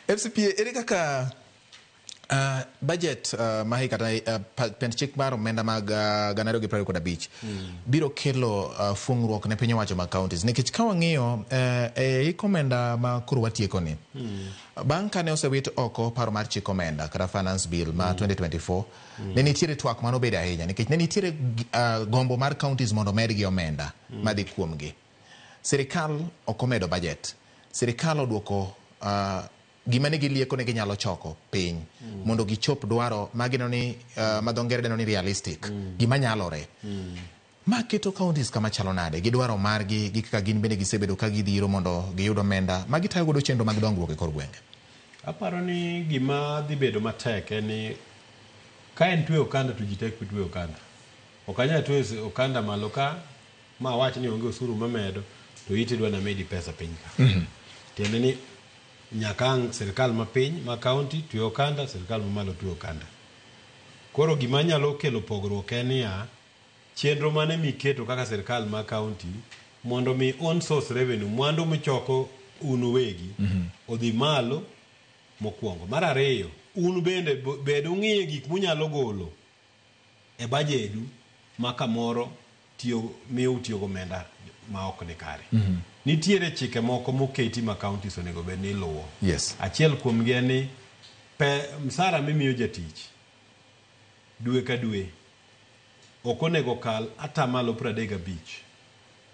FCPA ere kaka budget mahi kata pend chik mar omenda mag gana ariyo gi 25 biro kelo fungruok ne piny owacho mag counties nikech ka wang'iyo omenda ma koro watieko ni bang' kane osewit oko paro mar chik omenda kata finance bill ma 2024 ne nitiere twak mano bedo ahinya nikech ne nitiere gombo mar counties mondo medgi omenda madhi kuomgi. Sirikal ok omedo budget. Sirikal oduoko gima ne gilieko ne ginyalo choko piny mondo gichop dwaro magino ni madhongere deno ni realistic gima nyalore ma keto counties kama chalo nade gi dwaro margi gi kaka gin bende gisebedo ka gidhiro mondo giyud omenda ma gitayo godo chenro mag dongruok e kor gwenge. Aparo ni gima dhi bedo matek en ni ka en twe okanda to ji tek twe okanda ok anya twe okanda malo ka ma wach ni onge osuru mamedo to iti dwa na medi pesa piny ka tiende ni nyakang serikal ma piny ma county twe okanda serikal ma malo twe okanda. Koro gima nyalo kelo pogruok en ya chenro mane miketo kaka serikal ma county mondo mi on source revenue mwandu michoko unu wegi odhi malo mokwongo. Mar ariyo un bende bedo ng'iye gik munyalo golo e bajedu ma kamoro miyo tiyo gomenda ma ok ni kare. Nitiere chike moko moketi ma counties onego bed ni luwo. Yes. Achiel kuom gi ni msara mimiyo jatich dwe ka dwe ok onego kal atamalo 35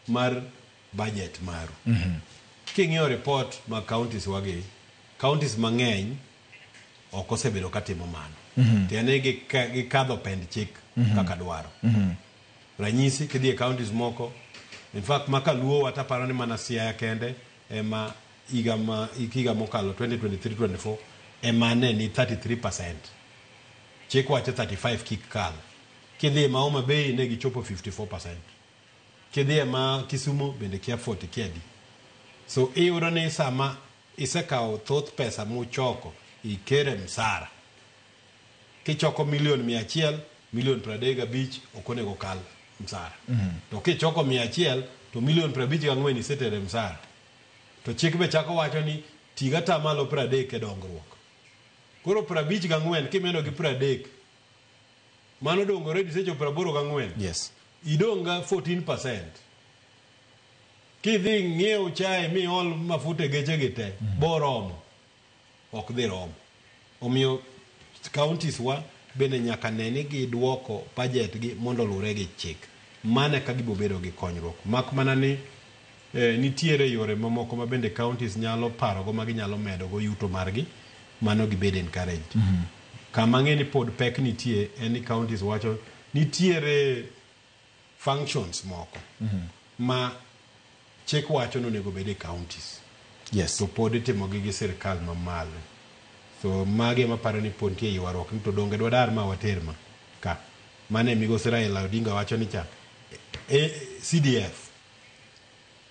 mar budget maru. King'iyo report ma counties wagi counties mang'eny ok osebedo katimo mano. Tiende gikadho pend chik kaka dwaro. Ranyisi kidhi e counties moko in fact maka luo wata paro ni mana Siaya kende ema higa mokalo 2023-24 ema ne ni 33%. Chik wacho 35 kik kal. Kidhi ma Homa Bay ne gichopo 54%. Kidhi ma Kisumu bende kia 40 kiadi. So iyudo ni sama isekawo thoth pesa muchoko ikere msara. Kichoko $100,000 $35 okonego kal msara. To kichoko 100 to $54,000 isetere msara. To chik be chako wacho ni tiga tamalo 30 e dongruok. Koro 54 kimedo gi 30 mano dongore disechopo 84. Yes. Idonga 14%. Kidhi ng'iewo chai mi ol mafuta geche gite boromo ok dhi romo. Omiyo counties wa bende nyaka neni gi duoko budget gi mondo lure gi chik mane ka gibo bedo gi konyruok. Mak mana ni nitiere yore mamoko ma bende counties nyalo paro go ma ginyalo medo go yuto margi mano gibed encouraged. Kama ng'eni pod pek nitie any counties wacho nitiere functions moko ma chik wacho no nego bede counties. Yes. To pod itimo gi sirikal mamalo. So mage maparo ni pod nitie ywaruok ni to donge dwadar ma waterma ka mane migosi Raila Odinga wacho ni cha CDF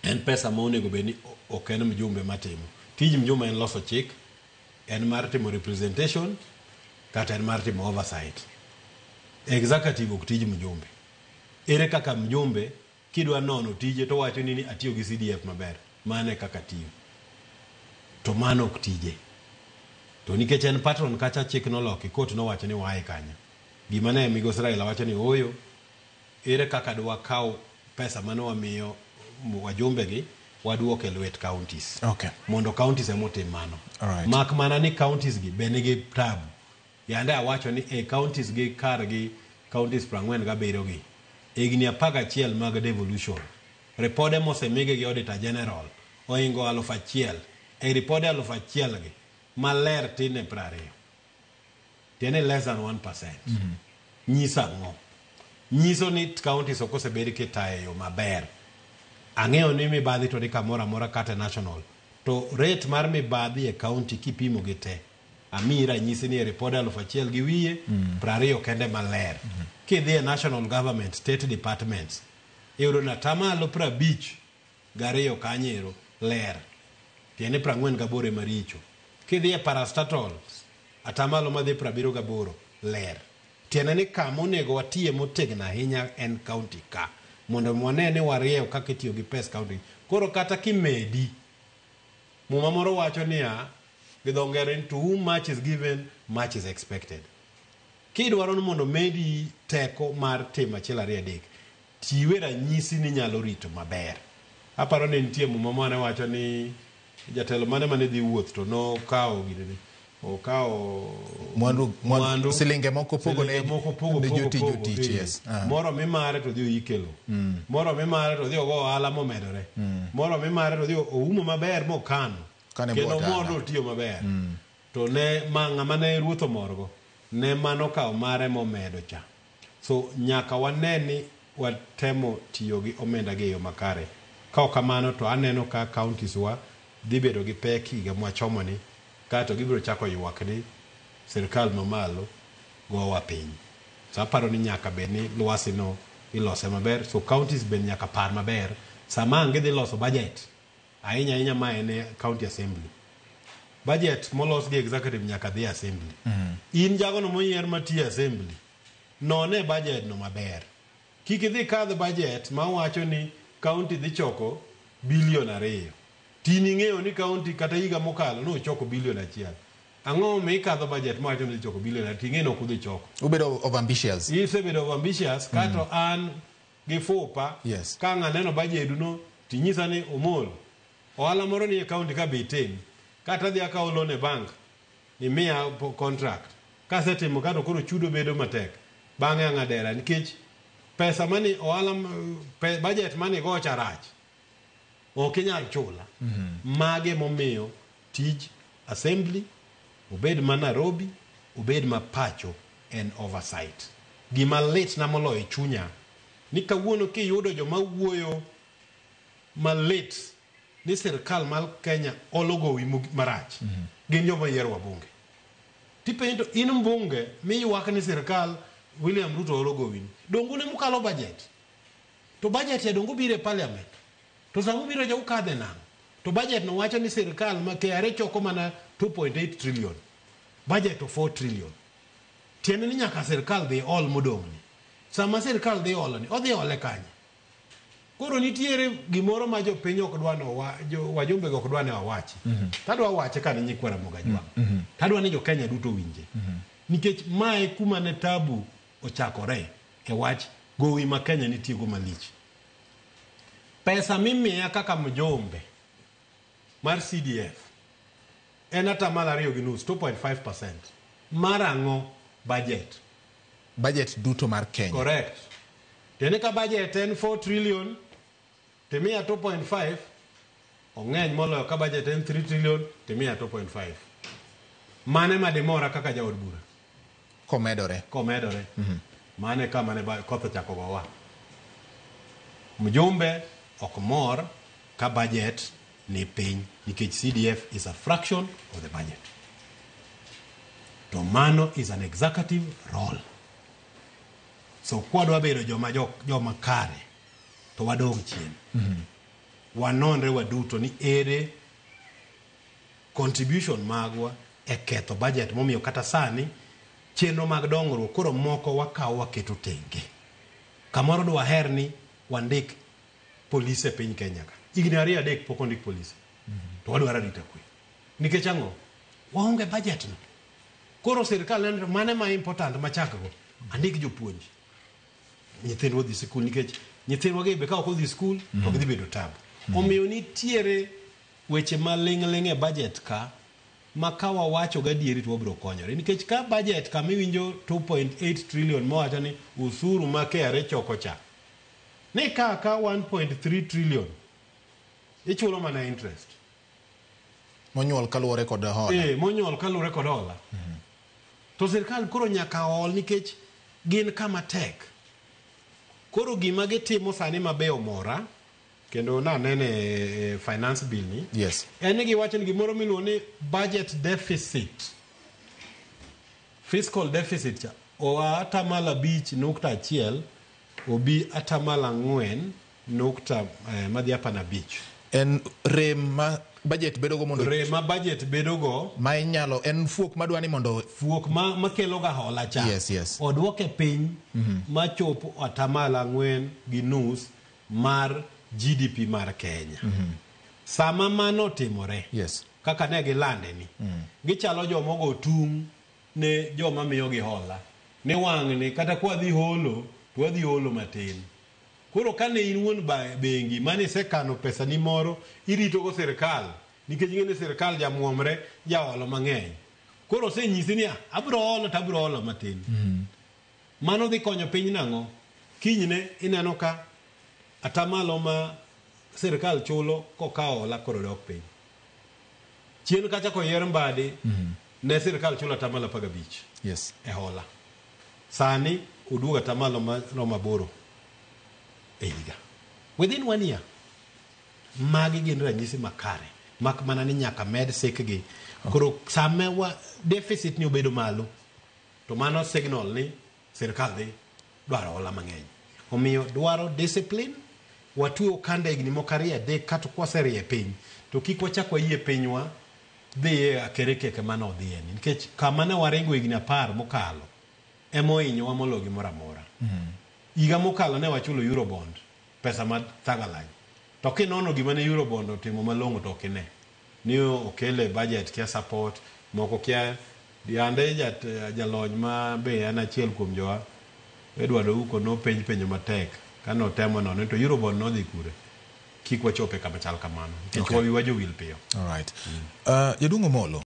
en pesa ma onego bed ni ok en mjumbe matimo. Tij mjumbe en loso chik, en mar timo representation kata en mar timo oversight. Executive ok tij mjumbe. Ere kaka mjumbe kidwa nono tije to wacho ni atiyo gi CDF maber mane kaka tiyo to mano ok tije. To nikech en patron kacha chik noloki court no wacho ni wae kanya gima ne migosi Raila wacho ni oyo ere kaka dwa kaw pesa mano wamiyo wajumbe gi waduok e lwet counties. Okay. Mondo counties emotim mano. Alright. Mak mana ni counties gi bene gi tabu. Yande awacho ni counties gi kar gi counties 47 gi igni 11 mag devolution. Repode mosemige gi Auditor General oingo 1,000 e repode 1,000 gi maler tine 20. Tiene less than 1%. Nyisa ngo. Nyiso ni counties okosebedi kitayo maber. Ang'eyo ni mibadhi to di kamora mora kata national. To rate mar mibadhi e county kipimo gi te. Amira nyisi ni repode 1,000 gi wiye 20 kende maler. Kidhi e national government state departments iyudo na tamalo 50 gariyo kanyero ler. Tiene 48 maricho. Kidhi e parastatals atamalo madhi 78 ler. Tiene ni kama onego watie motegna ahinya en county ka mondo mwane ni wariew kaka itiyo gi pes county. Koro kata kimedi muma moro wacho ni gidongere to whom much is given much is expected. Kidwaro ni mondo medi teko mar timo achiel ariyo adek, tiwe ranyisi ni nyalo rito maber. Aparo ne nitie muma mane wacho ni jatelo mane dhi wuoth to no kawo gidene okao mwandu silinge moko pogo ne juti yes. Moro mimare to dhi ikelo. Moro mimare to dhi ogo ohala momedore. Moro mimare to dhi oumo maber mokano. Kendo mondo tiyo maber. To ne ng'ama ne ruotho morgo ne mano kawo mare momedo cha. So nyaka waneni watemo tiyo gi omenda gi yo makare. Ka kamano to aneno ka counties wa dhi bedo gi pek higa mwachomo ni kato gibiro chako ywak ni sirkal mamalo gowa piny. So aparo ni nyaka bed ni lwasi no ilose maber. So counties ben nyaka par maber sama ange dhi loso budget. Ahinya ma ene county assembly. Budget molos gi executive nyaka dhi assembly. In jago no moyier mati assembly. None budget no maber. Kik idhi kadho budget ma wacho ni county dhi choko bilion 2. Tini ng'eyo ni county kata higa mokalo no choko bilion 1. Ang'o me ikadho budget ma wacho ni choko bilion 2 ting'e no kudhi choko. Ubedo of ambitious. Ise bedo of ambitious kato an gi fupa yes. Ka ng'aneno budget no tinyisa ni omol. Ohala moro ni county ka bitin. Kata dhi akawo loan e bank ni miya contract. Ka setimo kato koro chudo bedo matek. Bang'e ang'adera nikech pesa mani ohala budget mani go charach. Okinyal chula. Mage momiyo tij assembly obed ma Nairobi obed ma pacho en oversight. Gima lit na molo e chunya ni kawuono kiyudo joma wuoyo malit ni sirkal mal Kenya ologo wi marach. Gin joma yiero wabunge. Tipendo in mbunge mi ywak ni sirkal William Ruto ologo wi. Dongu ne mukalo budget. To budget ya dongu bire parliament. To samu biro ja ukadhe nang. To budget no wacho ni sirkal ma KRA choko mana 2.8 trillion. Budget to 4 trillion. Tiene ni nyaka sirkal dhi all modong ni. Sama sirkal dhi all ni, odhi ole kanye. Koro nitiere gimoro ma jo piny ok dwa no wajumbe ok dwa ne wawachi. Tadwa wache ka ni nyikwara mogajwa. Tadwa ni jo Kenya duto winje. Nikech mae kuma ne tabu ochakore e wach gowi ma Kenya nitie go malich. Pesa mimiya kaka mjombe mar CDF en atamalo 2.5%. 2.5%. Marango budget. Budget duto mar Kenya. Correct. Tene ka budget en 4 trillion temia 2.5 ong'eny moloyo ka budget en 3 trillion temia 2.5. Mane madimora kaka jaod bura. Komedore. Mane kama ne kotho chako gowa. Mjombe okmor ka budget ni piny nikech CDF is a fraction of the budget. To mano is an executive role. So kwadwa bedo joma kare to wadong chien. Wanonre waduto ni ere contribution magwa e ketho budget momiyo kata sani chenro mag dongruok koro moko wakawo waketo tenge. Kamoro dwa herni wandik polisi e piny Kenya ka. Higni 2-3 pok ondik polisi. To wadwaro arita kwe. Nikech ang'o? Waonge budget no. Koro sirkal neno mane ma important machakgo. Andik jopuonj. Nyithindwa dhi skul nikech nyithindwa gi be ka ok odhi skul to gidhi bedo tabu. Omiyo nitiere weche maling' e budget ka ma ka wawacho gadieri to wabiro konyore. Nikech ka budget ka miwinjo 2.8 trillion mowacho ni usuru ma KRA choko cha. Ni kaka 1.3 trillion ichulo mana interest. Monyuol kaluwore kod hola. Monyuol kaluwore kod hola. To sirkal koro nyaka hol nikech gin kama tek. Koro gima gitimo sani mabeyo mora kendo nanene finance bill ni. Yes. En giwacho ni gimoro miluongo ni budget deficit. Fiscal deficit cha. Atamalo 5.1 obi atamalo 4 madhi apana 5. En rem ma budget bedogo mondo rema budget bedogo ma inyalo en fuok madwani mondo fuok ma kelo ga hola cha. Yes. Odwoke piny ma chopo atamalo 4.5 mar GDP mar Kenya. Sama mano timore. Yes. Kaka ne gilande ni. gichalo jomogo tung' ne joma miyogi hola ni wang' ni kata kwa dhi holo to wadhi holo matin. Koro kane in wuon bengi mane isekano pesa ni moro irito go sirkal nikech ng'ene sirkal jamuomre jaholo mang'eny. Koro osenyisi ni abro holo matin. Mano dhi konyo piny nang'o? Kinyne ineno ka atamalo ma sirkal chulo kokawo hola koro dok piny. Chien kacha koyier mbadi ne sirkal chulo atamalo 15 Yes. e hola. Sani oduogo atamalo maromo 8 e higa. Within 1 year. Magi gin ranyisi makare. Mak mana ni nyaka med sikgi. Koro same wa deficit ni obedo malo. To mano signal ni sirkal dhi dwaro hola mang'eny. Omiyo dwaro discipline. Watuo kande igni mokarie adek kata kwaserie piny. To kik wachak wayie pinywa dhiye akerekeke mane odhiye ni. Nikech kama ne waringo igni 10 mokalo emohinyowa molo gimoro amora. Higa mokalo ne wachulo Eurobond pesa ma thagalany. To kinono gima ne Eurobond otimo malong'o to okine. Ni okele budget kia support moko kia yande jalony ma be an achiel kuom jowa Edward Ouko no penjo matek kano temo no to Eurobond no dhi kure. Kik wachope kama chal kamano. Nikech wawiwa jowil piyo. All right. Jadungo Molo.